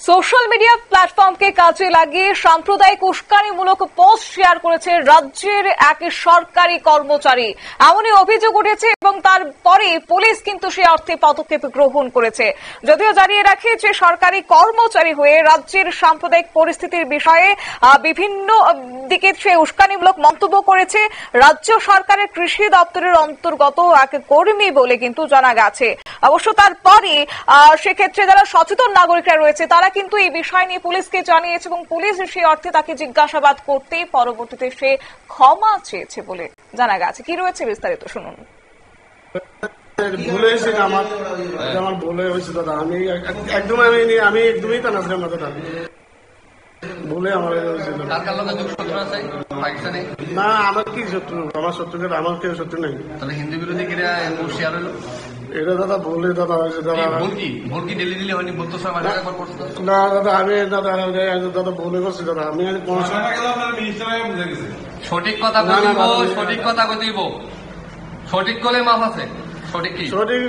Social media প্ল্যাটফর্মকে কাজে লাগিয়ে সাম্প্রদায়িক উস্কানিমূলক পোস্ট শেয়ার করেছে রাজ্যের এক সরকারি কর্মচারী। এমনই অভিযোগ উঠেছে এবং তারপরে পুলিশ কিন্তু সে অর্থে পদক্ষেপ গ্রহণ করেছে। যদিও জানিয়ে রাখে যে সরকারি কর্মচারী হয়ে রাজ্যের সাম্প্রদায়িক পরিস্থিতির বিষয়ে বিভিন্ন দিকে সে উস্কানিমূলক মন্তব্য করেছে। রাজ্য সরকারের কৃষি দপ্তরের অন্তর্গত এক কর্মী বলে কিন্তু জানা গেছে। অবশ্য তারপরে সেক্ষেত্রে যারা সচেতন নাগরিকরা রয়েছে তারা কিন্তু এই বিষয় নিয়ে পুলিশকে জানিয়েছে এবং পুলিশ সেই অর্থে তাকে জিজ্ঞাসাবাদ করতেই পরবর্তীতে সে ক্ষমা চেয়েছে বলে জানা গেছে। কি রয়েছে বিস্তারিত শুনুন। ভুলে হয়েছে আমার ভুলে হয়েছে দাদা, আমি একদমই তা না দাদা, ভুলে আমার না আমার কি শত্রু, আমার শত্রুকে আমার কেউ শত্রু নেই। তাহলে হিন্দু বিরোধী শেয়ার হলো এটা দাদা ভুলে দাদা হয়েছে দাদা। ভুল কি ডেলি ডেলি হয়নি? বলতো না দাদা, আমি দাদা ভুলে করছি দাদা। আমি সঠিক কথা বলবো, সঠিক কথা বলব, সঠিক করলে মাফ আছে। সঠিক কি সঠিক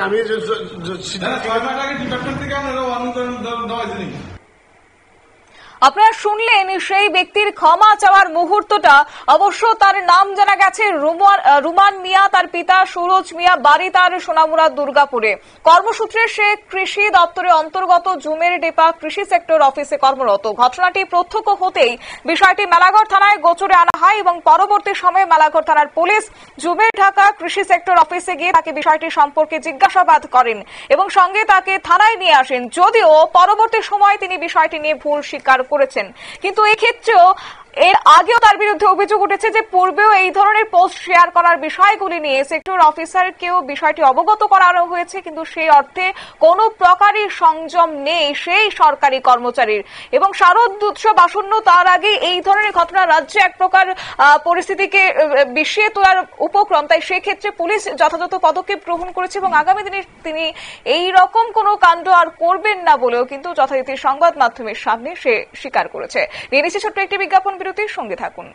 আমি আপনারা শুনলেন সেই ব্যক্তির ক্ষমা চাওয়ার মুহূর্তটা। অবশ্য তার নাম জানা গেছে রুমান মিয়া, তার পিতা সুরজ মিয়া, বাড়ি তার সোনামুড়া দুর্গাপুরে। কর্মসূত্রে সে কৃষি দপ্তরের অন্তর্গত জুমের ডেপা কৃষি সেক্টর অফিসে কর্মরত। ঘটনাটি প্রত্যক্ষ হতেই বিষয়টি মেলাঘর থানায় গোচরে আনা হয় এবং পরবর্তী সময়ে মেলাঘর থানার পুলিশ জুমের ঢাকা কৃষি সেক্টর অফিসে গিয়ে তাকে বিষয়টি সম্পর্কে জিজ্ঞাসাবাদ করেন এবং সঙ্গে তাকে থানায় নিয়ে আসেন। যদিও পরবর্তী সময়ে তিনি বিষয়টি নিয়ে ভুল স্বীকার করেছেন, কিন্তু এক্ষেত্রেও এর আগেও তার বিরুদ্ধে অভিযোগ উঠেছে যে পূর্বেও এই ধরনের পোস্ট শেয়ার করার বিষয়গুলি নিয়ে সেক্টর অফিসারকেও বিষয়টি অবগত করানো হয়েছে, কিন্তু সেই অর্থে কোনো প্রকারই সংযম নেই সেই সরকারি কর্মচারীর। এবং শারদ উৎসব আসন্ন, তার আগে এই ধরনের ঘটনা রাজ্যে এক প্রকার পরিস্থিতিকে বিষিয়ে তোলার উপক্রম। তাই সেক্ষেত্রে পুলিশ যথাযথ পদক্ষেপ গ্রহণ করেছে এবং আগামী দিনে তিনি এই রকম কোনো কাণ্ড আর করবেন না বলেও কিন্তু যথারীতি সংবাদ মাধ্যমের সামনে সে স্বীকার করেছে। নিয়ে নিচ্ছে ছোট্ট একটি বিজ্ঞাপন বিরতির সঙ্গে থাকুন।